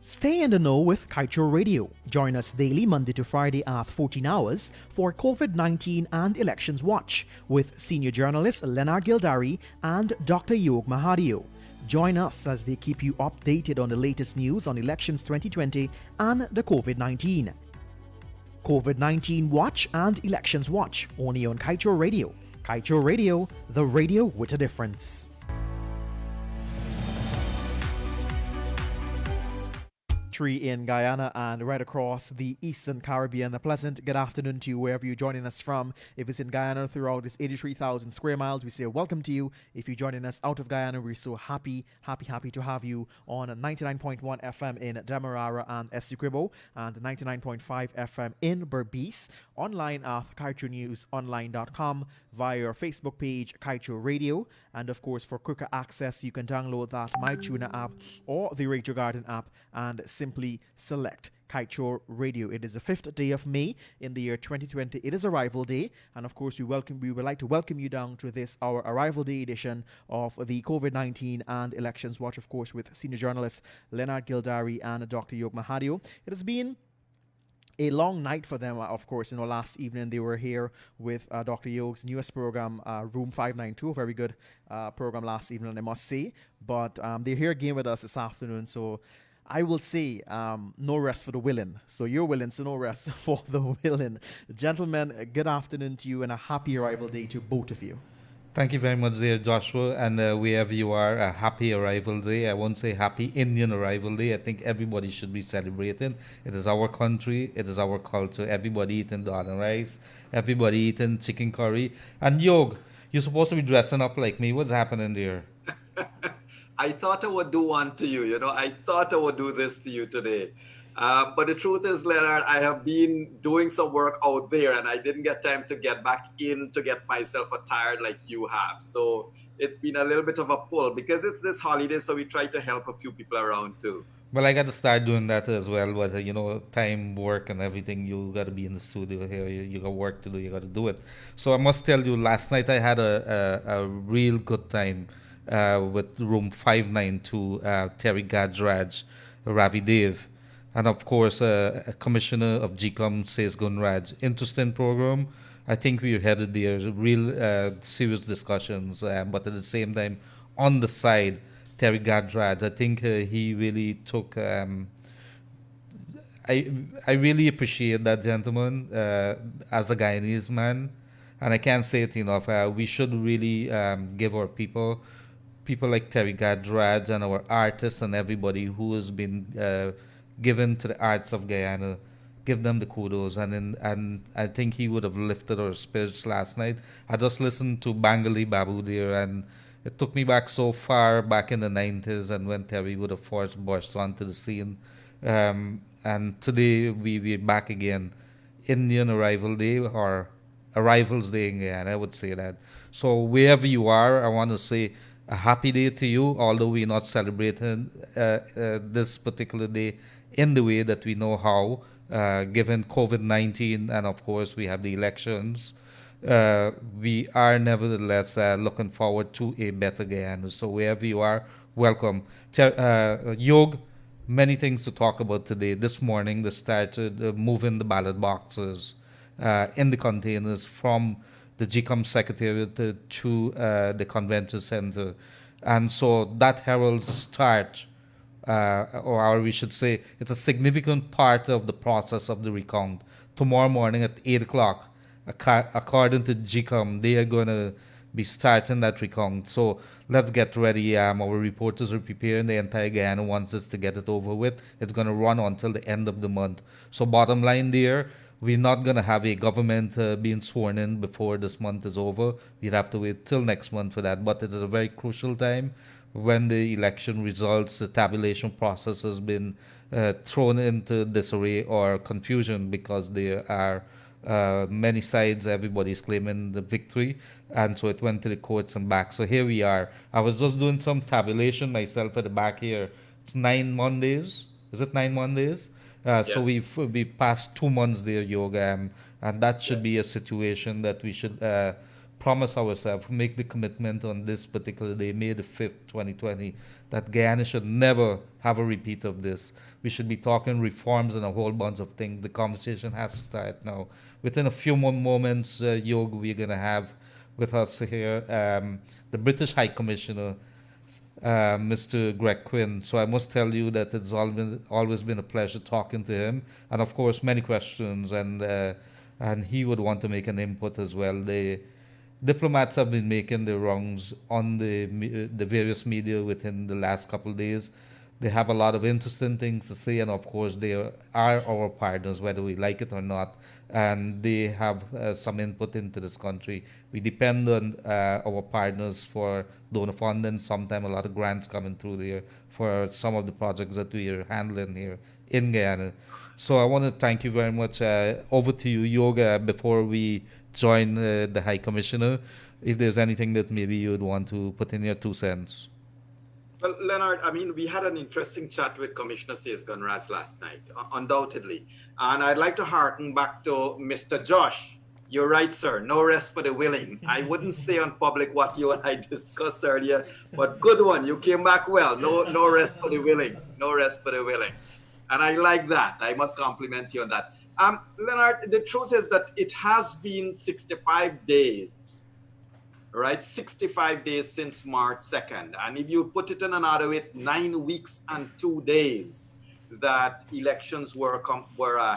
Stay in the know with Kaieteur Radio. Join us daily Monday to Friday at 14 hours for COVID-19 and Elections Watch with senior journalist Leonard Gildharie and Dr. Mahadeo. Join us as they keep you updated on the latest news on elections 2020 and the COVID-19. COVID-19 Watch and Elections Watch only on Kaieteur Radio. Kaieteur Radio, the radio with a difference. In Guyana and right across the Eastern Caribbean. A pleasant good afternoon to you wherever you're joining us from. If it's in Guyana throughout this 83,000 square miles, we say welcome to you. If you're joining us out of Guyana, we're so happy to have you on 99.1 FM in Demerara and Essequibo and 99.5 FM in Berbice. Online at KaieteurNewsOnline.com, via our Facebook page, Kaieteur Radio. And of course, for quicker access, you can download that MyTuner app or the Radio Garden app and simply select Kaieteur Radio. It is the 5th day of May in the year 2020. It is Arrival Day, and of course we would like to welcome you down to this, our Arrival Day edition of the COVID-19 and Elections Watch, of course, with senior journalists Leonard Gildharie and Dr. Mahadeo. It has been a long night for them, of course. Last evening they were here with Dr. Yoge's newest program, Room 592, a very good program last evening, I must say. But they're here again with us this afternoon, so I will say no rest for the willing. So you're willing, so no rest for the willing. Gentlemen, good afternoon to you and a happy Arrival Day to both of you. Thank you very much there, Joshua, and wherever you are, a happy Arrival Day. I won't say happy Indian Arrival Day. I think everybody should be celebrating. It is our country, it is our culture. Everybody eating dal and rice, everybody eating chicken curry. And Yog, you're supposed to be dressing up like me. What's happening there? I thought I would do one to you. I thought I would do this to you today. But the truth is, Leonard, I have been doing some work out there and I didn't get time to get back in to get myself attired like you have. So it's been a little bit of a pull because it's this holiday, so we try to help a few people around too. Well, I got to start doing that as well. But, time, work, and everything, you got to be in the studio here. You got work to do. You got to do it. So I must tell you, last night I had a real good time with Room 592, Terry Gadraj, Ravi Dev. And of course, a commissioner of GCOM says Gunraj. Interesting program. I think we headed there, real serious discussions, but at the same time, on the side, Terry Gadraj, I think he really took. I really appreciate that gentleman as a Guyanese man, and I can't say it enough. We should really give our people like Terry Gadraj and our artists and everybody who has been given to the arts of Guyana, give them the kudos, and I think he would have lifted our spirits last night. I just listened to Bangali Babu there, and it took me back so far back in the 90s, and when Terry would have first burst onto the scene. And today we're back again, Indian Arrival Day or Arrivals Day in Guyana, I would say that. So wherever you are, I want to say a happy day to you, although we're not celebrating this particular day in the way that we know how, given COVID-19, and of course we have the elections. We are nevertheless looking forward to a better Guyana. So wherever you are, welcome. Yog, many things to talk about today. This morning they started moving the ballot boxes in the containers from the GCOM Secretariat to the Convention Center. And so that heralds the start, or we should say, it's a significant part of the process of the recount. Tomorrow morning at 8 o'clock, according to GCOM, they are going to be starting that recount. So let's get ready. Our reporters are preparing. The entire Guyana wants us to get it over with. It's going to run until the end of the month. So bottom line there, we're not going to have a government being sworn in before this month is over. We'd have to wait till next month for that. But it is a very crucial time when the election results, the tabulation process has been thrown into disarray or confusion because there are many sides. Everybody's claiming the victory. And so it went to the courts and back. So here we are. I was just doing some tabulation myself at the back here. It's 9 Mondays. Is it 9 Mondays? Yes. So we passed 2 months there, Yoga, and that should be a situation that we should promise ourselves, make the commitment on this particular day, May the 5th, 2020, that Guyana should never have a repeat of this. We should be talking reforms and a whole bunch of things. The conversation has to start now. Within a few more moments, Yog, we're going to have with us here the British High Commissioner, Mr. Greg Quinn. So I must tell you that it's always been a pleasure talking to him, and of course many questions, and he would want to make an input as well. The diplomats have been making their rounds on the various media within the last couple of days. They have a lot of interesting things to say, and of course they are our partners, whether we like it or not, and they have some input into this country. We depend on our partners for donor funding. Sometimes a lot of grants coming through there for some of the projects that we are handling here in Guyana. So I want to thank you very much. Over to you, Yoga, before we join the High Commissioner, if there's anything that maybe you would want to put in your 2 cents. Well, Leonard, I mean, we had an interesting chat with Commissioner Seyes-Gunraj last night, undoubtedly. And I'd like to harken back to Mr. Josh. You're right, sir. No rest for the willing. I wouldn't say on public what you and I discussed earlier, but good one. You came back well. No rest for the willing. No rest for the willing. And I like that. I must compliment you on that. Leonard, the truth is that it has been 65 days. Right, 65 days since March 2nd. And if you put it in another way, it's 9 weeks and 2 days that elections were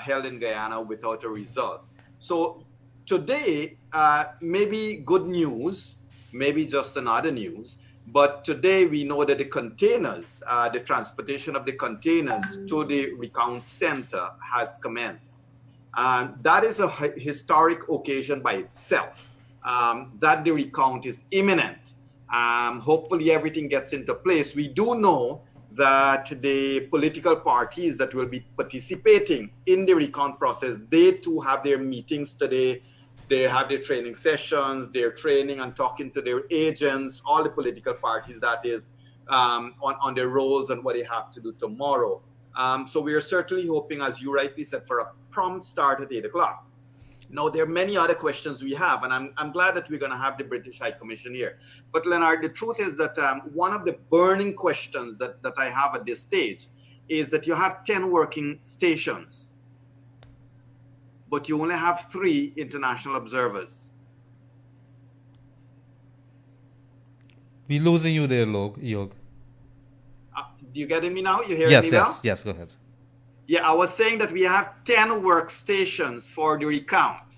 held in Guyana without a result. So today, maybe good news, maybe just another news, but today we know that the containers, the transportation of the containers to the recount center has commenced. And that is a historic occasion by itself. That the recount is imminent. Hopefully everything gets into place. We do know that the political parties that will be participating in the recount process, they too have their meetings today. They have their training sessions, they're training and talking to their agents, all the political parties, that is, on their roles and what they have to do tomorrow. So we are certainly hoping, as you rightly said, for a prompt start at 8 o'clock. Now, there are many other questions we have, and I'm glad that we're going to have the British High Commission here. But Leonard, the truth is that one of the burning questions that I have at this stage is that you have 10 working stations, but you only have 3 international observers. We're losing you there, Yog. Do you getting me now? You hearing me now? Yes, go ahead. Yeah, I was saying that we have 10 workstations for the recount,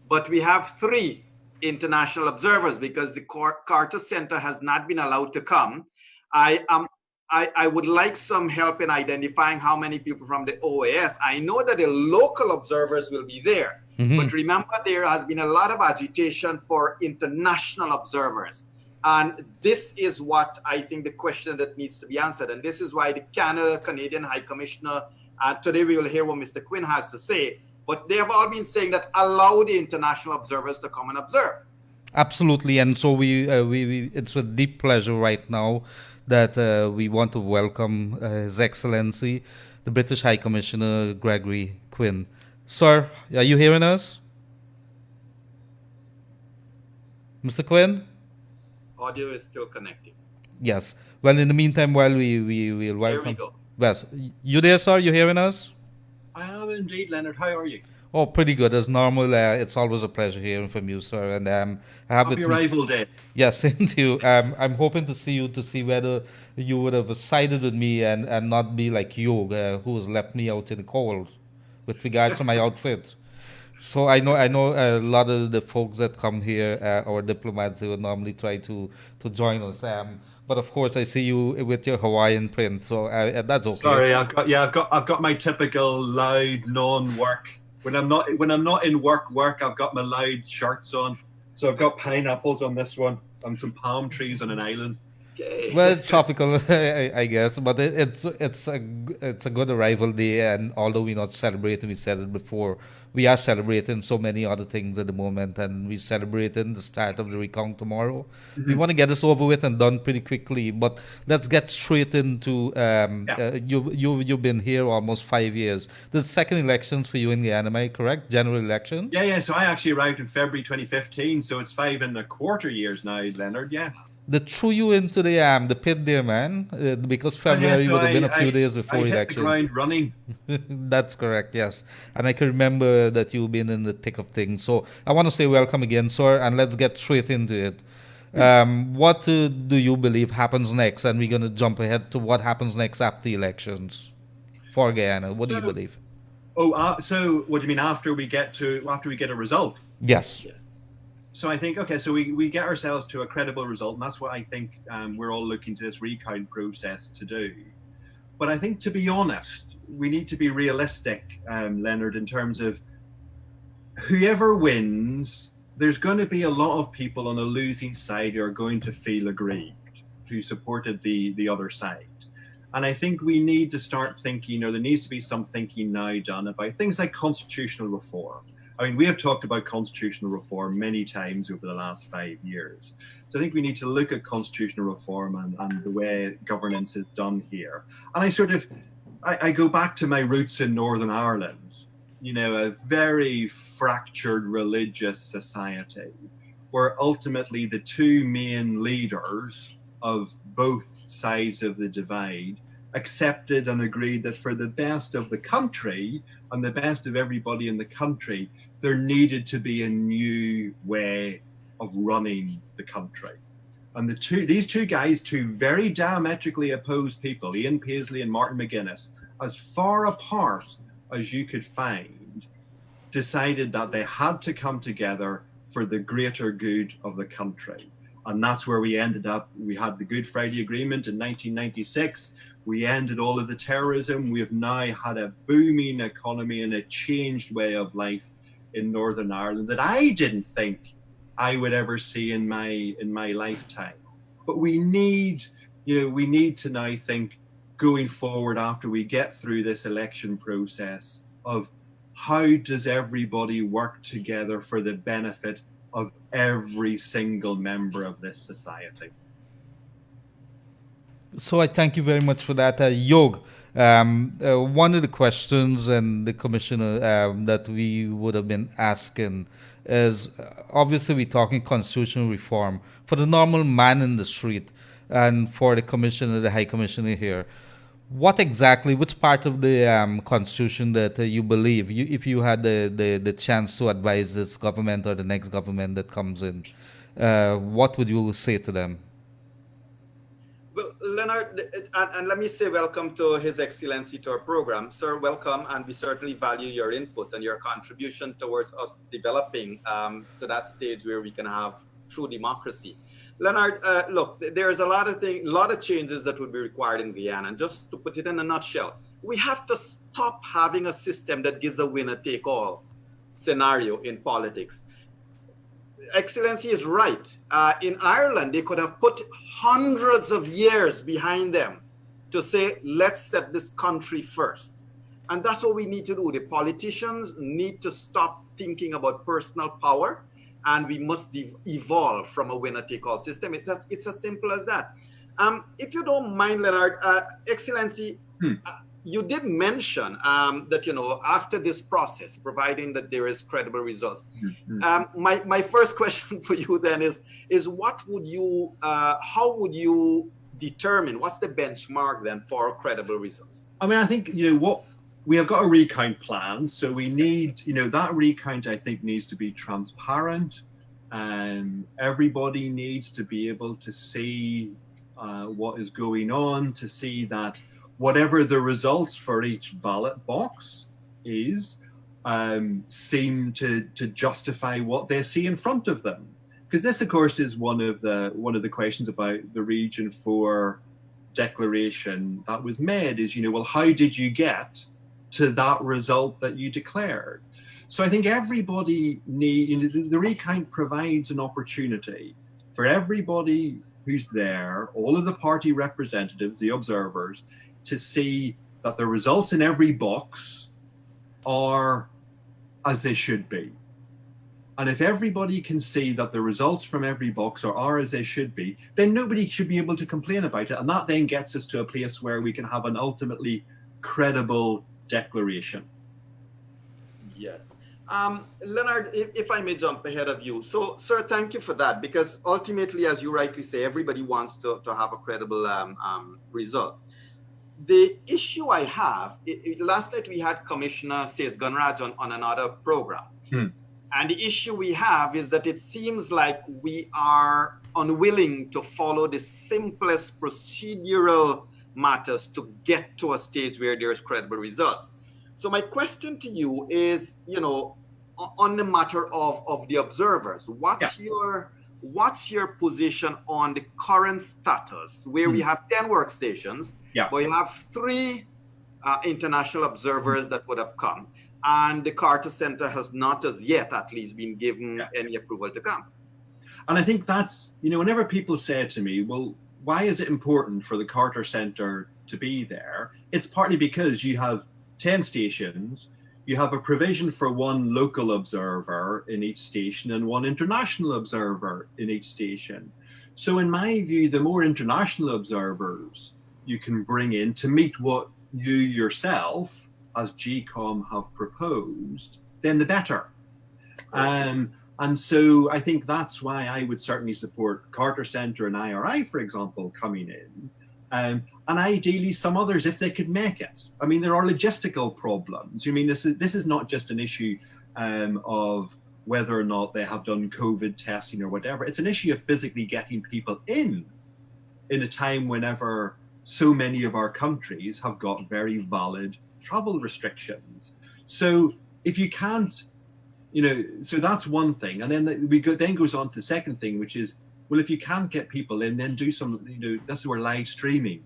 but we have 3 international observers because the Kaieteur Center has not been allowed to come. I would like some help in identifying how many people from the OAS. I know that the local observers will be there, but remember there has been a lot of agitation for international observers. And this is what I think the question that needs to be answered. And this is why the Canadian High Commissioner, today we will hear what Mr. Quinn has to say, but they have all been saying that allow the international observers to come and observe. Absolutely, and so we it's with deep pleasure right now that we want to welcome His Excellency, the British High Commissioner Gregory Quinn. Sir, are you hearing us? Mr. Quinn? Audio is still connected. Yes. Well, in the meantime, while we'll welcome... Here we go. Yes. You there, sir? You hearing us? I am indeed, Leonard. How are you? Oh, pretty good. As normal, it's always a pleasure hearing from you, sir. And I have Happy arrival day. Yes, same to you. I'm hoping to see you to see whether you would have sided with me and not be like you, who has left me out in the cold with regards to my outfit. So I know a lot of the folks that come here, our diplomats, they would normally try to join us. But of course, I see you with your Hawaiian print, so that's okay. Sorry, I've got my typical loud non-work. When I'm not in work, I've got my loud shirts on. So I've got pineapples on this one and some palm trees on an island. Okay. Well, tropical, I guess, but it's a good arrival day, and although we're not celebrating, we said it before, we are celebrating so many other things at the moment, and we're celebrating the start of the recount tomorrow. We want to get this over with and done pretty quickly, but let's get straight into you've been here almost 5 years. The second elections for you in Guyana, am I correct? General election? Yeah. So I actually arrived in February 2015, so it's 5.25 years now, Leonard. Yeah. They threw you into the pit there, man, because February So would have been a few days before I hit elections. the ground running. That's correct, yes. And I can remember that you've been in the thick of things. So I want to say welcome again, sir, and let's get straight into it. What do you believe happens next? And we're going to jump ahead to what happens next after the elections for Guyana. What do you believe? So what do you mean after we get a result? Yes. So I think, okay, so we get ourselves to a credible result, and that's what I think we're all looking to this recount process to do. But I think, to be honest, we need to be realistic, Leonard, in terms of whoever wins, there's going to be a lot of people on the losing side who are going to feel aggrieved, who supported the other side. And I think we need to start thinking, or there needs to be some thinking now done about things like constitutional reform. I mean, we have talked about constitutional reform many times over the last 5 years. So I think we need to look at constitutional reform and the way governance is done here. And I go back to my roots in Northern Ireland, a very fractured religious society where ultimately the two main leaders of both sides of the divide accepted and agreed that for the best of the country and the best of everybody in the country, there needed to be a new way of running the country. And these two guys, two very diametrically opposed people, Ian Paisley and Martin McGuinness, as far apart as you could find, decided that they had to come together for the greater good of the country. And that's where we ended up. We had the Good Friday Agreement in 1996. We ended all of the terrorism. We have now had a booming economy and a changed way of life in Northern Ireland that I didn't think I would ever see in my lifetime. But we need to now think going forward after we get through this election process of how does everybody work together for the benefit of every single member of this society. So I thank you very much for that. Yog, one of the questions and the commissioner that we would have been asking is, obviously we're talking constitutional reform. For the normal man in the street and for the commissioner, the high commissioner here, which part of the constitution that you believe, if you had the chance to advise this government or the next government that comes in, what would you say to them? Well, Leonard, and let me say welcome to His Excellency to our program. Sir, welcome, and we certainly value your input and your contribution towards us developing to that stage where we can have true democracy. Leonard, look, there's a lot of changes that would be required in Guyana. And just to put it in a nutshell, we have to stop having a system that gives a winner-take-all scenario in politics. Excellency is right. In Ireland, they could have put hundreds of years behind them to say, let's set this country first. And that's what we need to do. The politicians need to stop thinking about personal power, and we must evolve from a winner-take-all system. It's as simple as that. If you don't mind, Leonard, Excellency, you did mention that, after this process, providing that there is credible results, my first question for you then is how would you determine, what's the benchmark then for credible results? I mean, I think, what we have got a recount plan. So we need, that recount, I think, needs to be transparent. Everybody needs to be able to see what is going on, to see that whatever the results for each ballot box is, seem to justify what they see in front of them. Because this, of course, is one of the questions about the Region 4 declaration that was made is, well, how did you get to that result that you declared? So I think everybody the recount provides an opportunity for everybody who's there, all of the party representatives, the observers, to see that the results in every box are as they should be. And if everybody can see that the results from every box are as they should be, then nobody should be able to complain about it. And that then gets us to a place where we can have an ultimately credible declaration. Yes. Leonard, if I may jump ahead of you. So, sir, thank you for that, because ultimately, as you rightly say, everybody wants to have a credible result. The issue I have, last night we had Commissioner Says Gunraj on another program. And the issue we have is that it seems like we are unwilling to follow the simplest procedural matters to get to a stage where there's credible results. So my question to you is, you know, on the matter of the observers, what's your position on the current status where we have 10 workstations, but you have 3 international observers that would have come, and the Kaieteur Center has not as yet at least been given any approval to come? And I think that's, you know, whenever people say to me, well, why is it important for the Kaieteur Center to be there? It's partly because you have 10 stations, you have a provision for 1 local observer in each station and 1 international observer in each station. So in my view, the more international observers you can bring in to meet what you yourself as GCOM have proposed, then the better. And so I think that's why I would certainly support Kaieteur Center and IRI, for example, coming in. And ideally some others if they could make it. I mean, there are logistical problems. I mean, this is not just an issue of whether or not they have done COVID testing or whatever. It's an issue of physically getting people in a time whenever so many of our countries have got very valid travel restrictions. So if you can't, you know, so that's one thing. And then then goes on to the second thing, which is, well, if you can't get people in, then do some, you know, that's where live streaming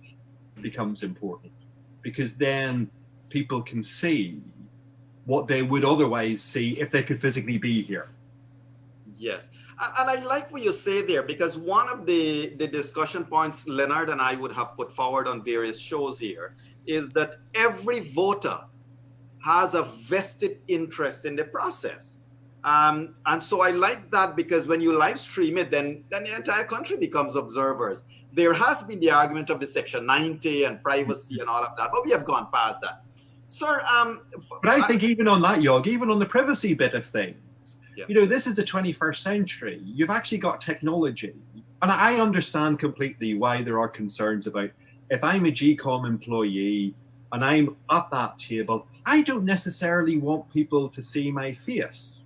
becomes important, because then people can see what they would otherwise see if they could physically be here. Yes. And I like what you say there, because one of the discussion points Leonard and I would have put forward on various shows here is that every voter has a vested interest in the process. And so I like that, because when you live stream it, then the entire country becomes observers. There has been the argument of the Section 90 and privacy and all of that, but we have gone past that. Sir, but I think even on that, Jörg, even on the privacy bit of things, you know, this is the 21st century. You've actually got technology. And I understand completely why there are concerns about, if I'm a GCOM employee and I'm at that table, I don't necessarily want people to see my face.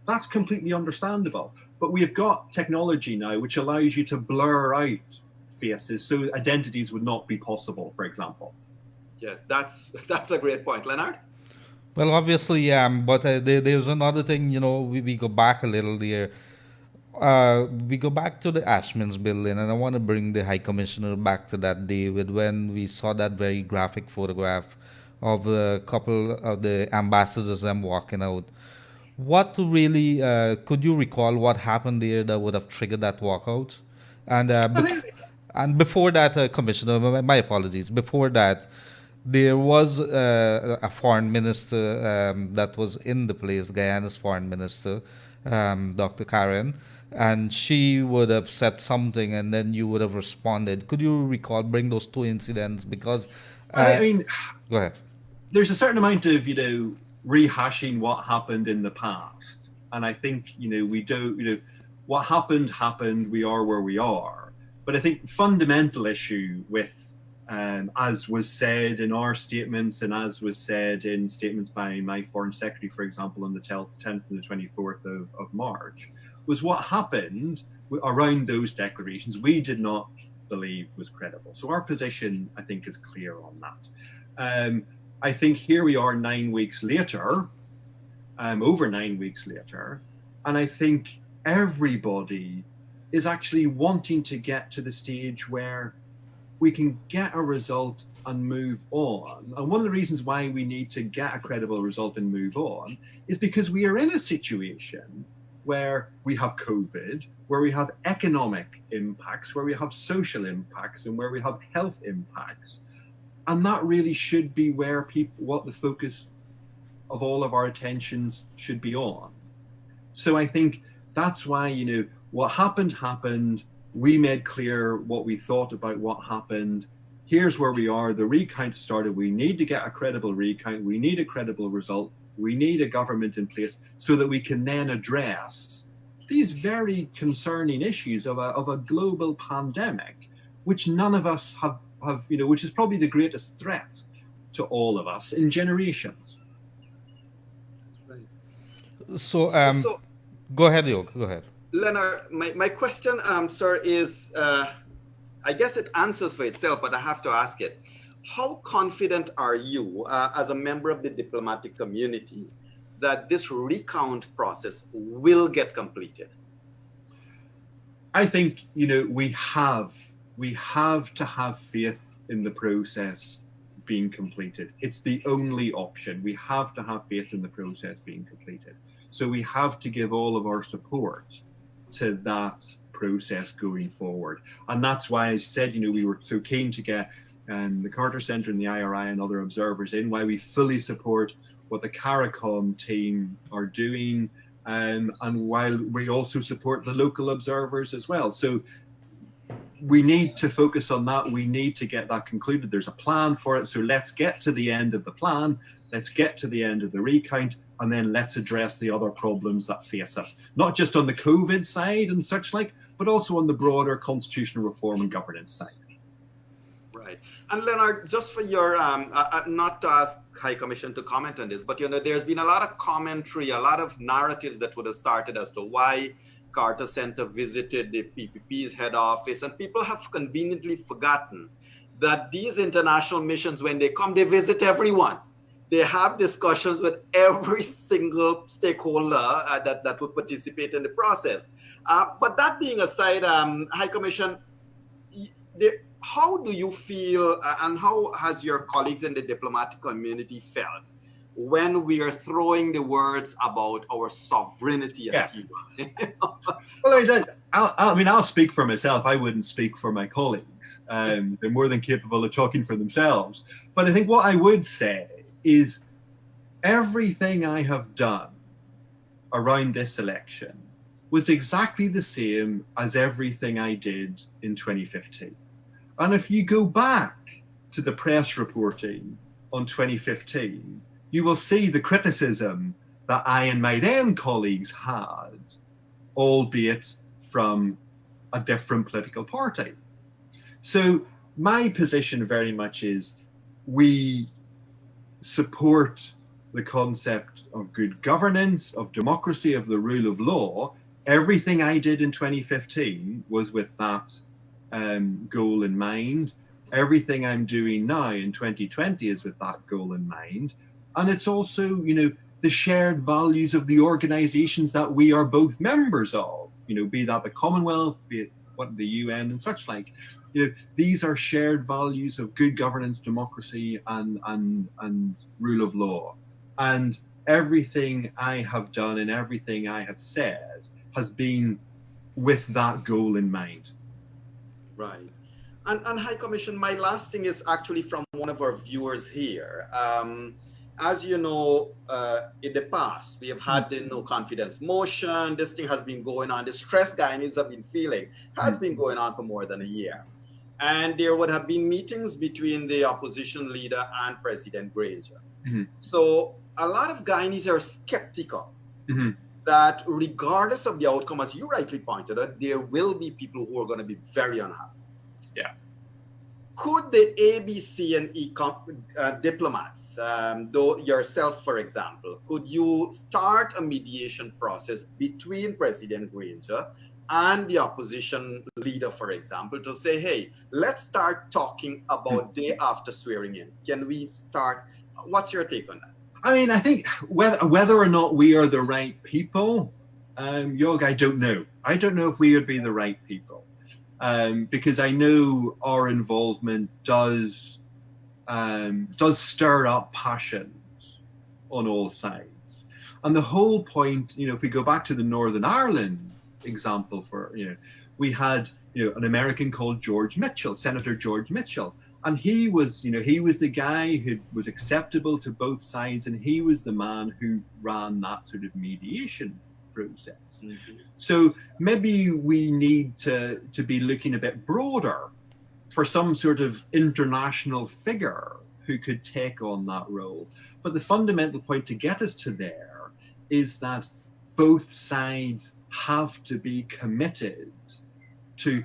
That's completely understandable. But we've got technology now which allows you to blur out faces so identities would not be possible, for example. Yeah, that's a great point. Leonard? Well, obviously, but there's another thing, you know, we go back a little there. We go back to the Ashman's building, and I want to bring the High Commissioner back to that day when we saw that very graphic photograph of a couple of the ambassadors walking out. What really, could you recall what happened there that would have triggered that walkout? And before that, Commissioner, my apologies, before that, there was a foreign minister that was in the place, Guyana's foreign minister, Dr. Karen, and she would have said something and then you would have responded. Could you bring those 2 incidents? Because, I mean, go ahead. There's a certain amount of, you know, rehashing what happened in the past. And I think, you know, we do, you know, what happened, we are where we are. But I think the fundamental issue with, as was said in our statements and as was said in statements by my Foreign Secretary, for example, on the 10th and the 24th of March, was what happened around those declarations we did not believe was credible. So our position, I think, is clear on that. I think here we are 9 weeks later, over 9 weeks later, and I think everybody is actually wanting to get to the stage where we can get a result and move on. And one of the reasons why we need to get a credible result and move on is because we are in a situation where we have COVID, where we have economic impacts, where we have social impacts, and where we have health impacts. And that really should be where what the focus of all of our attentions should be on. So I think that's why, what happened. We made clear what we thought about what happened. Here's where we are. The recount started. We need to get a credible recount. We need a credible result. We need a government in place so that we can then address these very concerning issues of a global pandemic, which none of us have, which is probably the greatest threat to all of us in generations. So, go ahead, York. Go ahead. Leonard, my question, sir, is, I guess it answers for itself, but I have to ask it. How confident are you, as a member of the diplomatic community, that this recount process will get completed? I think, we have to have faith in the process being completed. It's the only option. We have to have faith in the process being completed. So we have to give all of our support to that process going forward. And that's why I said, we were so keen to get the Carter Centre and the IRI and other observers in, why we fully support what the CARICOM team are doing, and while we also support the local observers as well. So we need to focus on that. We need to get that concluded. There's a plan for it. So let's get to the end of the plan. Let's get to the end of the recount, and then let's address the other problems that face us, not just on the COVID side and such like, but also on the broader constitutional reform and governance side. Right. And Leonard, just for your, not to ask High Commission to comment on this, but there's been a lot of commentary, a lot of narratives that would have started as to why Carter Center visited the PPP's head office, and people have conveniently forgotten that these international missions, when they come, they visit everyone. They have discussions with every single stakeholder that would participate in the process. But that being aside, High Commission, how do you feel, and how has your colleagues in the diplomatic community felt when we are throwing the words about our sovereignty at Cuba? Well, I'll speak for myself. I wouldn't speak for my colleagues. They're more than capable of talking for themselves. But I think what I would say is everything I have done around this election was exactly the same as everything I did in 2015. And if you go back to the press reporting on 2015, you will see the criticism that I and my then colleagues had, albeit from a different political party. So my position very much is we support the concept of good governance, of democracy, of the rule of law. Everything I did in 2015 was with that goal in mind. Everything I'm doing now in 2020 is with that goal in mind. And it's also, the shared values of the organizations that we are both members of, be that the Commonwealth, be it the UN and such like. These are shared values of good governance, democracy, and rule of law. And everything I have done and everything I have said has been with that goal in mind. Right. And High Commission, my last thing is actually from one of our viewers here. As you know, in the past, we have had the no confidence motion. This thing has been going on. The stress Guyanese have been feeling has been going on for more than a year. And there would have been meetings between the opposition leader and President Granger. Mm-hmm. So a lot of Guyanese are skeptical that regardless of the outcome, as you rightly pointed out, there will be people who are going to be very unhappy. Yeah. Could the ABC and diplomats, though yourself, for example, could you start a mediation process between President Granger and the opposition leader, for example, to say, hey, let's start talking about day after swearing in? Can we start? What's your take on that? I mean, I think whether or not we are the right people, Jörg, I don't know. I don't know if we would be the right people. Because I know our involvement does stir up passions on all sides. And the whole point, if we go back to the Northern Ireland example we had, an American called George Mitchell, Senator George Mitchell. And he was the guy who was acceptable to both sides, and he was the man who ran that sort of mediation process. Mm-hmm. So maybe we need to be looking a bit broader for some sort of international figure who could take on that role. But the fundamental point to get us to there is that both sides have to be committed to,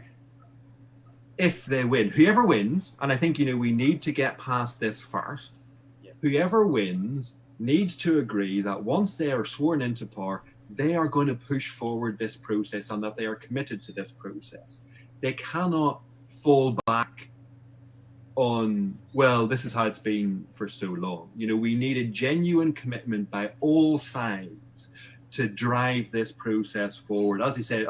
if they win, whoever wins, and I think, we need to get past this first. Yeah. Whoever wins needs to agree that once they are sworn into power, they are going to push forward this process and that they are committed to this process. They cannot fall back on, well, this is how it's been for so long. We need a genuine commitment by all sides to drive this process forward, as we said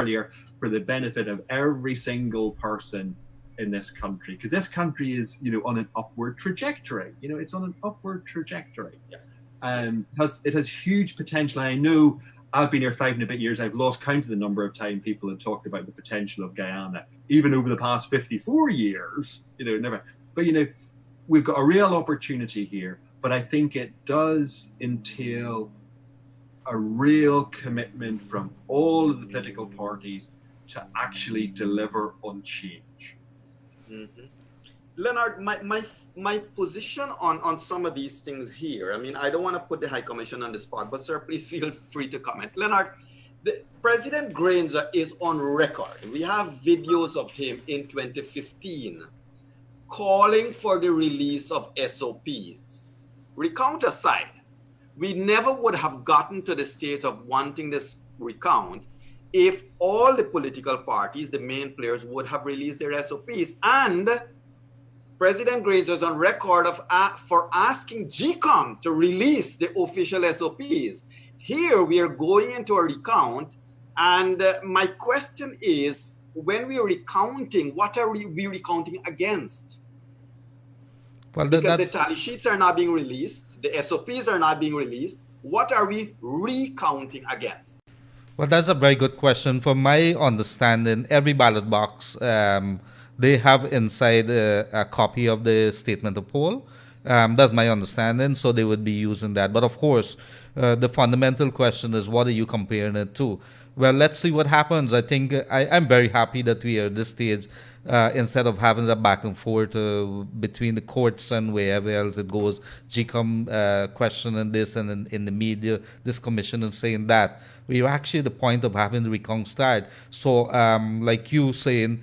earlier, for the benefit of every single person in this country, because this country is, on an upward trajectory. It's on an upward trajectory. Yes. It has huge potential. I know I've been here 5 and a bit years. I've lost count of the number of times people have talked about the potential of Guyana, even over the past 54 years. Never. But we've got a real opportunity here. But I think it does entail a real commitment from all of the political parties to actually deliver on change. Mm-hmm. Leonard, my position on some of these things here, I don't want to put the High Commission on the spot, but sir, please feel free to comment. Leonard, President Granger is on record. We have videos of him in 2015 calling for the release of SOPs. Recount aside, we never would have gotten to the stage of wanting this recount if all the political parties, the main players, would have released their SOPs. And President Granger is on record for asking GCOM to release the official SOPs. Here we are going into a recount, and my question is, when we are recounting, what are we recounting against? Well, because the tally sheets are not being released, the SOPs are not being released. What are we recounting against? Well, that's a very good question. From my understanding, every ballot box, they have inside a copy of the statement of poll. That's my understanding, so they would be using that. But of course, the fundamental question is, what are you comparing it to? Well, let's see what happens. I think I'm very happy that we are at this stage, instead of having that back and forth between the courts and wherever else it goes, GCOM questioning this, and in the media, this commission and saying that. We're actually at the point of having the recount start. So, like you saying,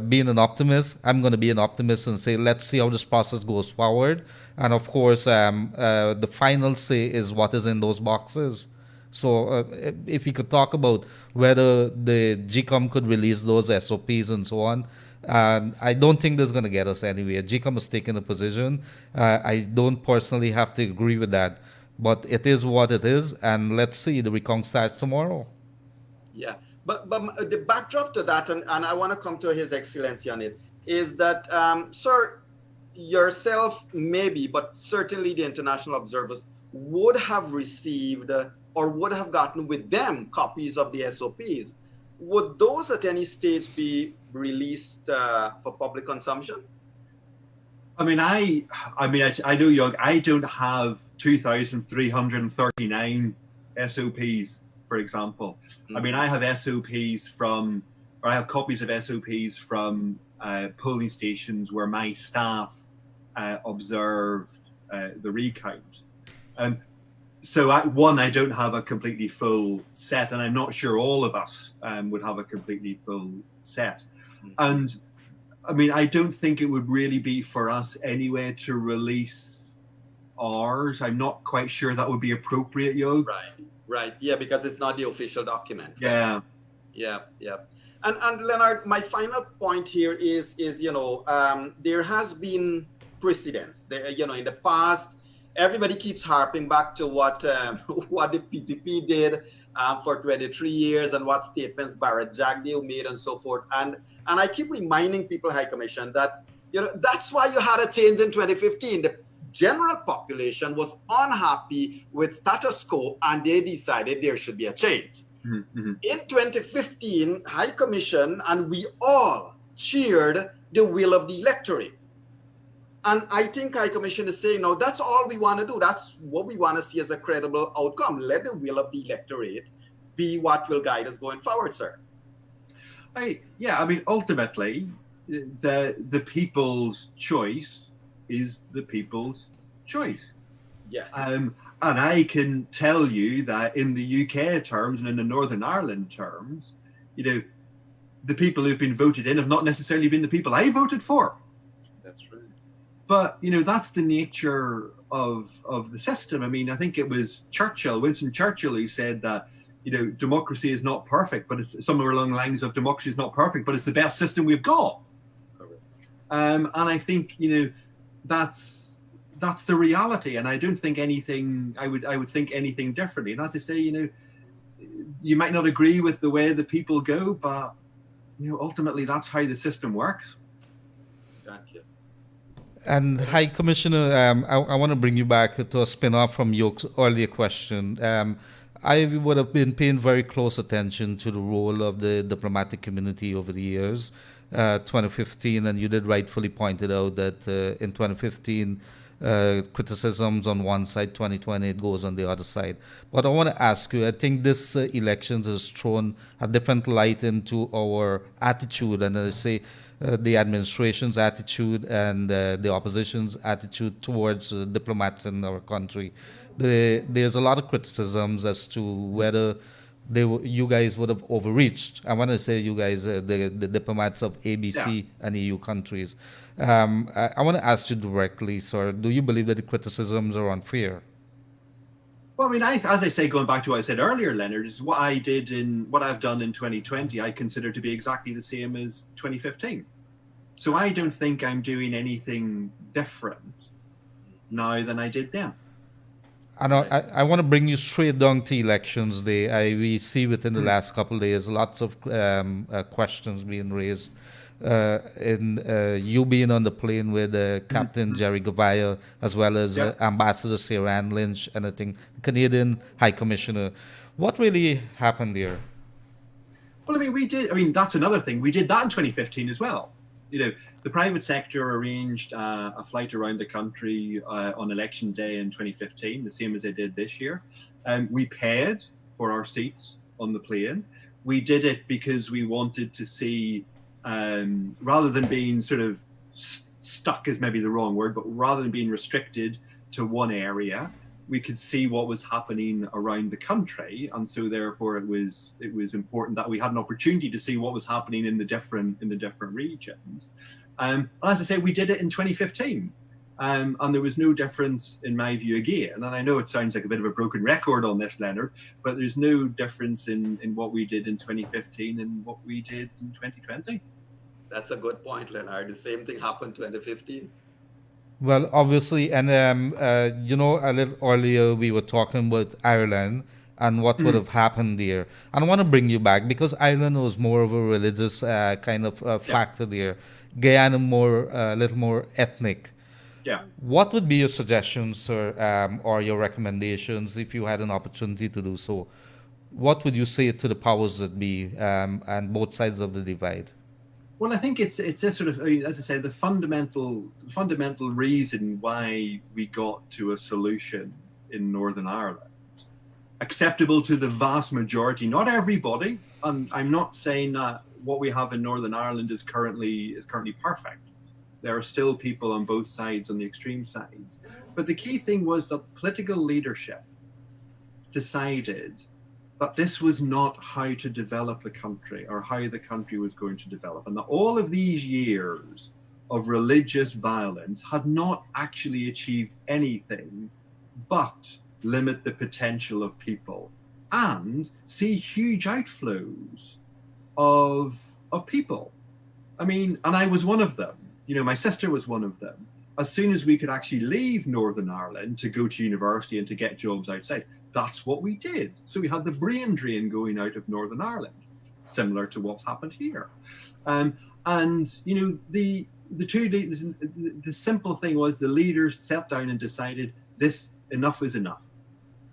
being an optimist, I'm going to be an optimist and say, let's see how this process goes forward. And of course, the final say is what is in those boxes. So if we could talk about whether the GCOM could release those SOPs and so on, I don't think that's going to get us anywhere. GCOM has taken a position. I don't personally have to agree with that, but it is what it is, and let's see, the recount starts tomorrow. Yeah, but the backdrop to that, and I want to come to His Excellency on it, is that, sir, yourself maybe, but certainly the international observers would have received or would have gotten with them copies of the SOPs. Would those at any stage be released for public consumption? I know, Jörg, I don't have 2,339 SOPs, for example. Mm-hmm. I have I have copies of SOPs from polling stations where my staff observed the recount. So I don't have a completely full set, and I'm not sure all of us would have a completely full set. And I don't think it would really be for us anyway to release ours. I'm not quite sure that would be appropriate, Jörg. Right. Yeah, because it's not the official document. Yeah. And Leonard, my final point here is there has been precedence. In the past, everybody keeps harping back to what the PPP did for 23 years and what statements Barrett Jagdeo made and so forth. And I keep reminding people, High Commission, that that's why you had a change in 2015. The general population was unhappy with status quo, and they decided there should be a change. Mm-hmm. In 2015, High Commission and we all cheered the will of the electorate. And I think High Commission is saying, now that's all we want to do. That's what we want to see as a credible outcome. Let the will of the electorate be what will guide us going forward, sir. Ultimately, the people's choice is the people's choice. Yes. And I can tell you that in the UK terms and in the Northern Ireland terms, the people who've been voted in have not necessarily been the people I voted for. That's right. But, that's the nature of the system. I mean, I think it was Winston Churchill, who said that, democracy is not perfect, but it's somewhere along the lines of democracy is not perfect, but it's the best system we've got. And I think, that's the reality. And I don't think I would think anything differently. And as I say, you might not agree with the way the people go, but, ultimately that's how the system works. Gotcha. And High Commissioner, I want to bring you back to a spin-off from your earlier question. I would have been paying very close attention to the role of the diplomatic community over the years. 2015, and you did rightfully point it out that in 2015, criticisms on one side, 2020 it goes on the other side. But I want to ask you, I think this elections has thrown a different light into our attitude, and I say the administration's attitude and the opposition's attitude towards diplomats in our country. There's a lot of criticisms as to whether you guys would have overreached. I want to say you guys, the diplomats of ABC and EU countries. I want to ask you directly, sir, do you believe that the criticisms are unfair? Well, I mean, as I say, going back to what I said earlier, Leonard, is what I've done in 2020, I consider to be exactly the same as 2015. So I don't think I'm doing anything different now than I did then. I want to bring you straight down to elections day. We see within the last couple of days lots of questions being raised. You being on the plane with Captain Jerry Guyana, as well as Ambassador Sarah Ann Lynch, and I think Canadian High Commissioner. What really happened there? Well, that's another thing. We did that in 2015 as well. The private sector arranged a flight around the country on election day in 2015, the same as they did this year. We paid for our seats on the plane. We did it because we wanted to see, rather than being sort of stuck is maybe the wrong word, but rather than being restricted to one area, we could see what was happening around the country, and so therefore it was important that we had an opportunity to see what was happening in the different regions. As I say, we did it in 2015, and there was no difference in my view again. And I know it sounds like a bit of a broken record on this, Leonard, but there's no difference in what we did in 2015 and what we did in 2020. That's a good point, Leonard. The same thing happened in 2015. Well, obviously, and a little earlier we were talking about Ireland and what would have happened there. And I want to bring you back because Ireland was more of a religious kind of factor there. Guyana a little more ethnic. Yeah. What would be your suggestions, sir, or your recommendations if you had an opportunity to do so? What would you say to the powers that be and both sides of the divide? Well, I think it's this sort of, as I say, the fundamental reason why we got to a solution in Northern Ireland, acceptable to the vast majority, not everybody. And I'm not saying that what we have in Northern Ireland is currently perfect. There are still people on both sides, on the extreme sides. But the key thing was that political leadership decided that this was not how to develop the country or how the country was going to develop. And that all of these years of religious violence had not actually achieved anything but limit the potential of people and see huge outflows of people. I mean, and I was one of them. My sister was one of them. As soon as we could actually leave Northern Ireland to go to university and to get jobs outside, that's what we did. So we had the brain drain going out of Northern Ireland, similar to what's happened here. The the simple thing was the leaders sat down and decided enough is enough.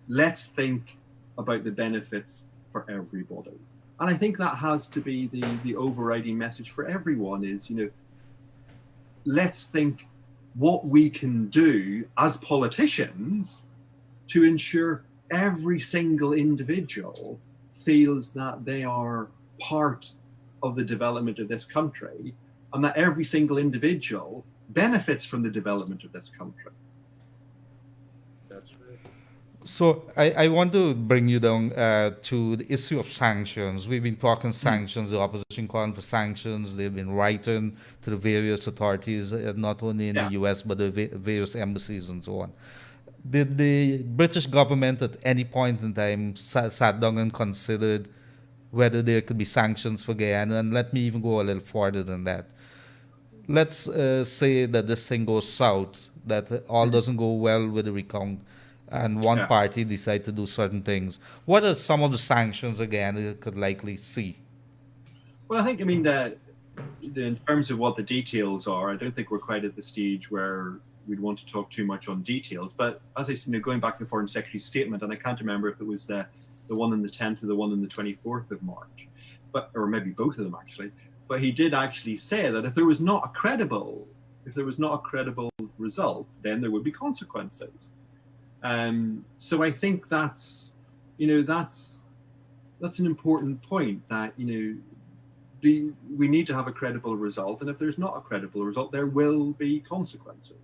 Let's think about the benefits for everybody. And I think that has to be the overriding message for everyone is, let's think what we can do as politicians to ensure every single individual feels that they are part of the development of this country and that every single individual benefits from the development of this country. That's right. So I want to bring you down to the issue of sanctions. We've been talking sanctions, the opposition calling for sanctions. They've been writing to the various authorities, not only in the US, but the various embassies and so on. Did the British government at any point in time sat down and considered whether there could be sanctions for Guyana? And let me even go a little further than that. Let's say that this thing goes south, that all doesn't go well with the recount, and one party decide to do certain things. What are some of the sanctions Guyana could likely see? Well, I think, in terms of what the details are, I don't think we're quite at the stage where we'd want to talk too much on details. But as I said, going back to the Foreign Secretary's statement, and I can't remember if it was the one on the 10th or the one on the 24th of March, or maybe both of them actually. But he did actually say that if there was not a credible result, then there would be consequences. So I think that's an important point, that we need to have a credible result, and if there's not a credible result, there will be consequences.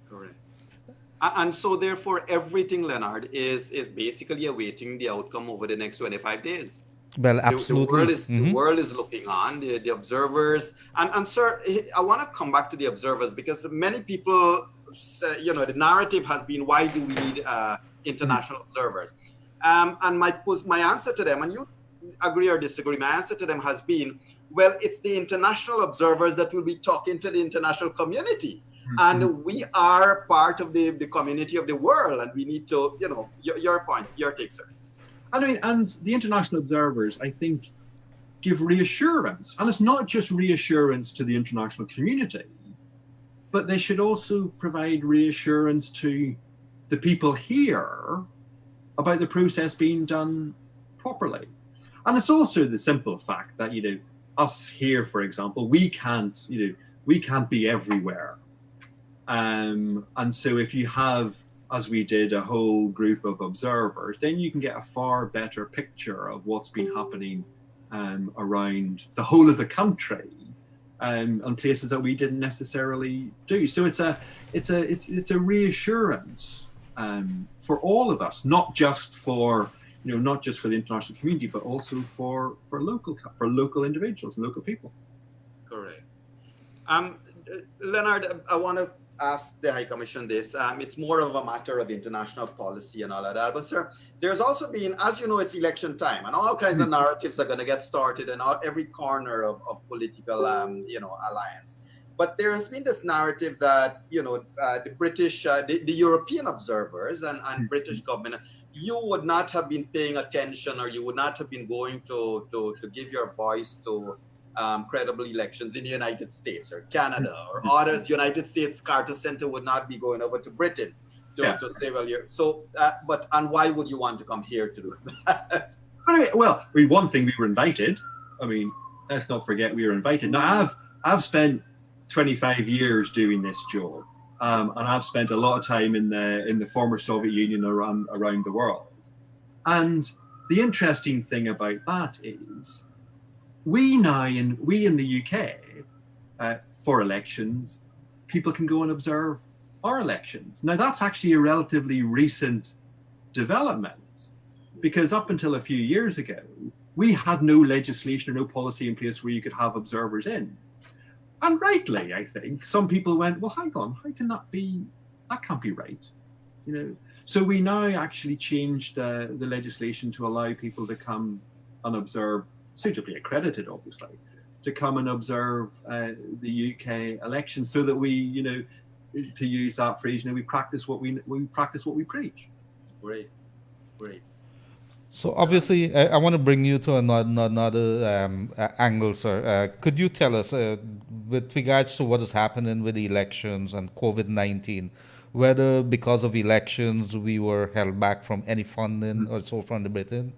Correct. And so therefore everything, Leonard, is basically awaiting the outcome over the next 25 days. Well, absolutely. The world is looking on, the observers. And sir, I want to come back to the observers, because many people say, the narrative has been, why do we need international observers? And my answer to them, and you agree or disagree, my answer to them has been, well, it's the international observers that will be talking to the international community. And we are part of the community of the world, and we need to, your point, your take, sir. And the international observers, I think, give reassurance. And it's not just reassurance to the international community, but they should also provide reassurance to the people here about the process being done properly. And it's also the simple fact that, us here, for example, we can't be everywhere. And so if you have, as we did, a whole group of observers, then you can get a far better picture of what's been happening around the whole of the country, and places that we didn't necessarily do. So it's a reassurance for all of us, not just for the international community, but also for local individuals and local people. Correct. Leonard, I want to ask the High Commission this. It's more of a matter of international policy and all of that. But sir, there's also been, as you know, it's election time, and all kinds of narratives are going to get started in every corner of political, alliance. But there has been this narrative that, the British, the European observers and British government, you would not have been paying attention, or you would not have been going to give your voice to credible elections in the United States or Canada or others. United States Carter Center would not be going over to Britain to say, well, and why would you want to come here to do that? Well, one thing, we were invited. Let's not forget we were invited. Now, I've spent 25 years doing this job, and I've spent a lot of time in the former Soviet Union around the world. And the interesting thing about that is, we in the UK, for elections, people can go and observe our elections. Now, that's actually a relatively recent development, because up until a few years ago, we had no legislation or no policy in place where you could have observers in. And rightly, I think, some people went, well, hang on, how can that be? That can't be right. So we now actually changed the legislation to allow people to come and observe, suitably accredited, obviously, to come and observe the UK elections, so that we, to use that phrase, we practice what we preach. Great. So obviously, I want to bring you to another angle, sir. Could you tell us, with regards to what is happening with the elections and COVID-19, whether because of elections we were held back from any funding or so from the Britain?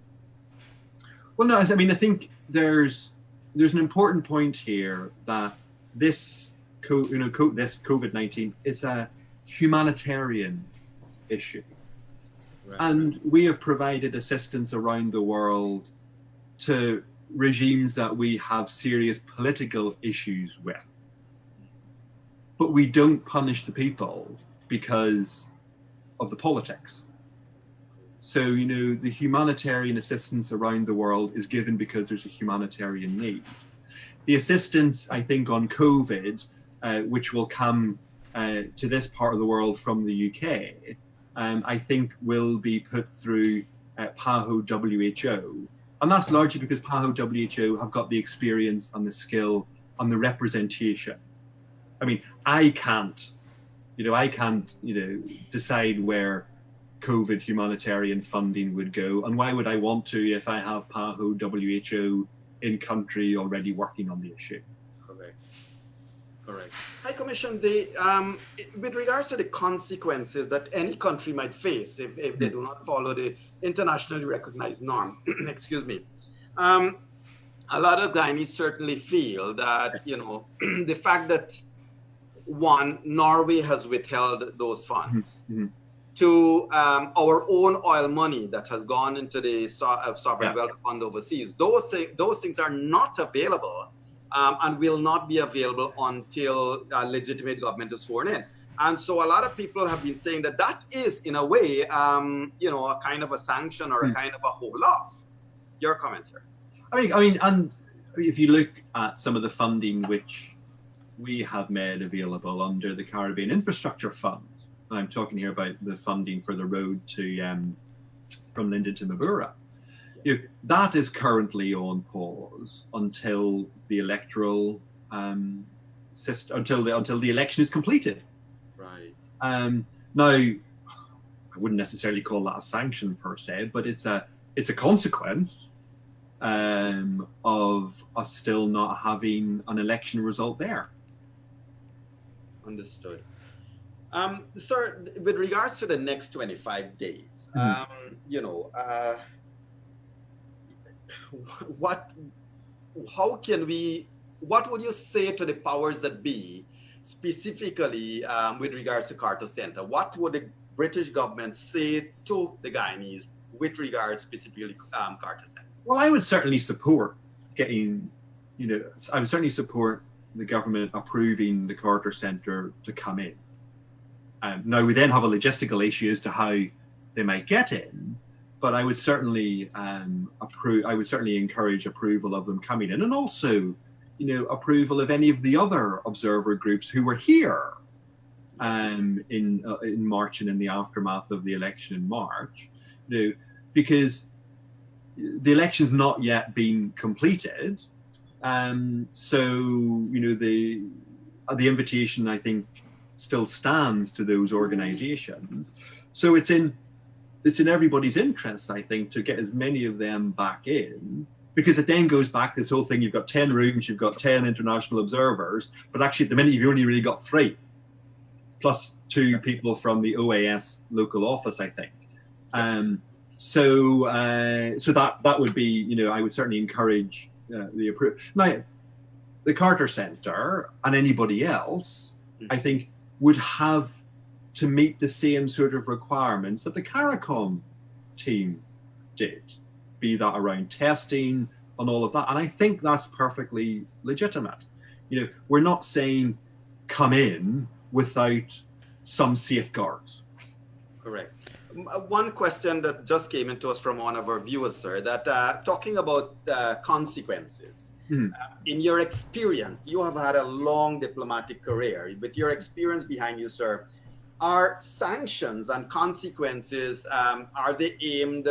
Well, no, I mean, I think there's an important point here that this this COVID-19, it's a humanitarian issue. Right. And we have provided assistance around the world to regimes that we have serious political issues with. But we don't punish the people because of the politics. So, the humanitarian assistance around the world is given because there's a humanitarian need. The assistance, I think, on COVID, which will come to this part of the world from the UK, I think will be put through PAHO WHO. And that's largely because PAHO WHO have got the experience and the skill and the representation. I mean, I can't decide where COVID humanitarian funding would go. And why would I want to if I have PAHO WHO in country already working on the issue? Correct. High Commission, with regards to the consequences that any country might face if they do not follow the internationally recognized norms, excuse me, a lot of Guyanese certainly feel that, the fact that, one, Norway has withheld those funds, to our own oil money that has gone into the sovereign wealth fund overseas, those things are not available. And will not be available until a legitimate government is sworn in. And so a lot of people have been saying that is, in a way, a kind of a sanction or a kind of a hold-off. Your comments, sir? I mean, and if you look at some of the funding which we have made available under the Caribbean Infrastructure Fund, and I'm talking here about the funding for the road to from Linden to Mabura, that is currently on pause until the electoral system, until the election is completed. Right. Now, I wouldn't necessarily call that a sanction per se, but it's a consequence of us still not having an election result there. Understood. Sir, with regards to the next 25 days, what would you say to the powers that be, specifically with regards to Kaieteur Center? What would the British government say to the Guyanese with regards specifically Kaieteur Center? Well, I would certainly support I would certainly support the government approving the Kaieteur Center to come in. Now, we then have a logistical issue as to how they might get in, but I would certainly encourage approval of them coming in, and also, approval of any of the other observer groups who were here in March and in the aftermath of the election in March, because the election's not yet been completed, so the invitation, I think, still stands to those organizations. So it's in everybody's interest, I think, to get as many of them back in, because it then goes back this whole thing. You've got 10 rooms, you've got 10 international observers, but actually at the minute you've only really got 3, plus 2 people from the OAS local office, I think. So that would be, I would certainly encourage the approval. Now, the Kaieteur Center and anybody else, I think, would have to meet the same sort of requirements that the CARICOM team did, be that around testing and all of that. And I think that's perfectly legitimate. We're not saying come in without some safeguards. Correct. One question that just came into us from one of our viewers, sir, that talking about consequences. In your experience, you have had a long diplomatic career. With your experience behind you, sir, are sanctions and consequences, are they aimed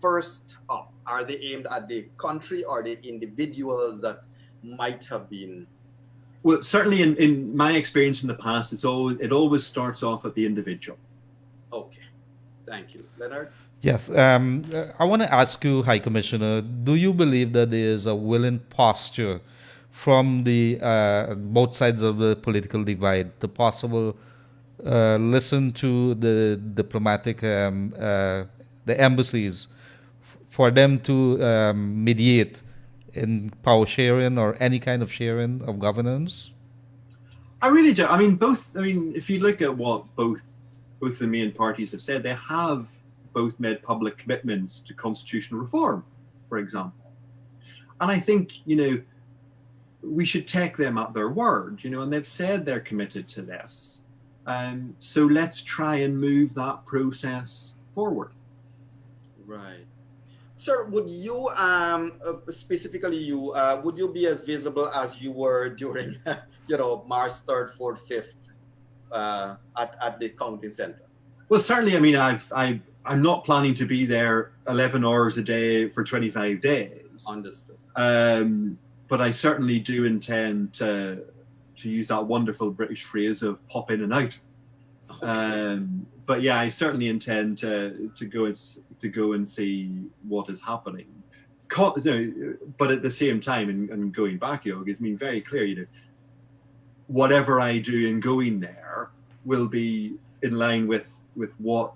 first up? Are they aimed at the country or the individuals that might have been? Well, certainly in my experience in the past, it always starts off at the individual. Okay. Thank you. Leonard? Yes, I want to ask you, High Commissioner, do you believe that there is a willing posture from the both sides of the political divide to possible listen to the diplomatic the embassies for them to mediate in power sharing or any kind of sharing of governance? I really do. I mean, both. I mean, if you look at what both the main parties have said, they have both made public commitments to constitutional reform, for example. And I think, we should take them at their word, and they've said they're committed to this. So let's try and move that process forward. Right. Sir, would you, specifically you, would you be as visible as you were during, March 3rd, 4th, 5th at the counting center? Well, certainly, I mean, I'm not planning to be there 11 hours a day for 25 days. Understood. But I certainly do intend to use that wonderful British phrase of pop in and out. Okay. But yeah, I certainly intend to go and see what is happening. But at the same time, and going back, it's been very clear, whatever I do in going there will be in line with what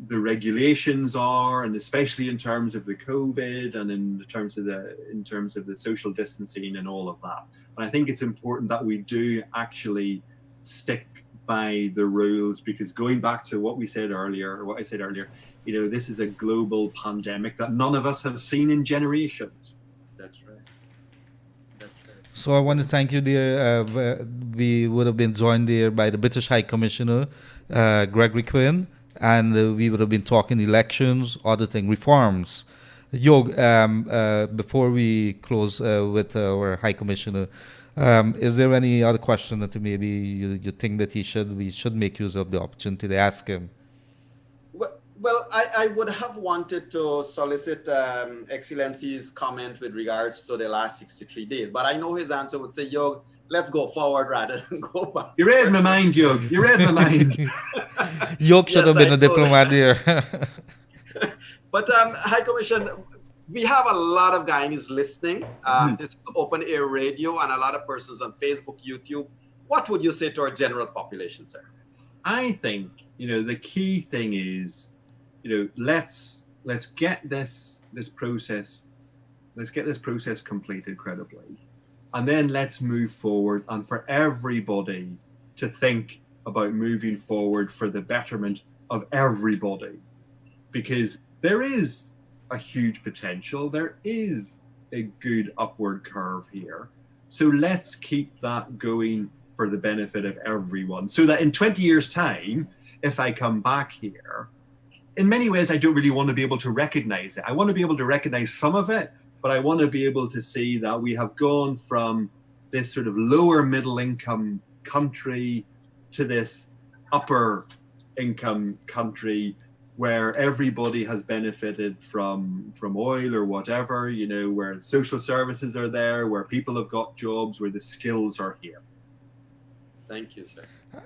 the regulations are, and especially in terms of the COVID and in terms of the social distancing and all of that. And I think it's important that we do actually stick by the rules, because going back to what I said earlier, this is a global pandemic that none of us have seen in generations. That's right. So I want to thank you, dear. We would have been joined there by the British High Commissioner, Gregory Quinn, and we would have been talking elections, auditing, reforms. Yog, before we close with our High Commissioner, is there any other question that maybe you think that we should make use of the opportunity to ask him? Well, I would have wanted to solicit Excellency's comment with regards to the last 63 days, but I know his answer would say, Yog, let's go forward rather than go back. You read my mind, Yog. You read my mind. Yog should have been a diplomat here. But High Commission, we have a lot of Guyanese listening. This is open air radio and a lot of persons on Facebook, YouTube. What would you say to our general population, sir? I think, the key thing is, let's get this process completed credibly, and then let's move forward, and for everybody to think about moving forward for the betterment of everybody, because there is a huge potential, there is a good upward curve here. So let's keep that going for the benefit of everyone, so that in 20 years' time, if I come back here, in many ways, I don't really want to be able to recognize it. I want to be able to recognize some of it, but I want to be able to see that we have gone from this sort of lower middle income country to this upper income country where everybody has benefited from oil or whatever, where social services are there, where people have got jobs, where the skills are here. Thank you, sir.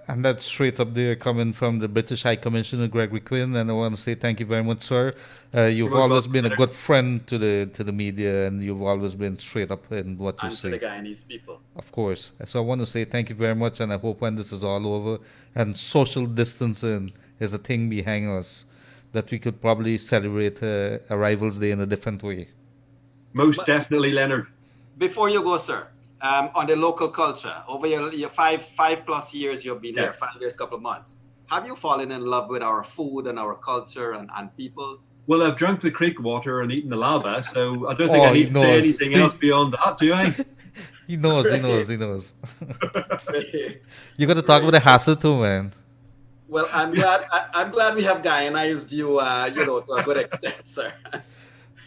And that's straight up there coming from the British High Commissioner, Gregory Quinn. And I want to say thank you very much, sir. You've always been a good friend to the media, and you've always been straight up in what you say. And to the Guyanese people. Of course. So I want to say thank you very much, and I hope when this is all over and social distancing is a thing behind us, that we could probably celebrate Arrivals Day in a different way. Most definitely, Leonard. Before you go, sir, on the local culture, over your five plus years you've been here, 5 years, couple of months, have you fallen in love with our food and our culture and peoples? Well, I've drunk the creek water and eaten the lava, so I don't think I need to say anything else beyond that, do I? He knows. You got to talk about the hassle too, man. Well, I'm glad we have Guyanized you, to a good extent, sir.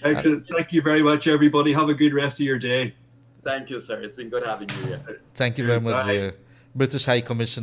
Excellent. Thank you very much, everybody. Have a good rest of your day. Thank you, sir. It's been good having you here. Thank you very much, British High Commissioner.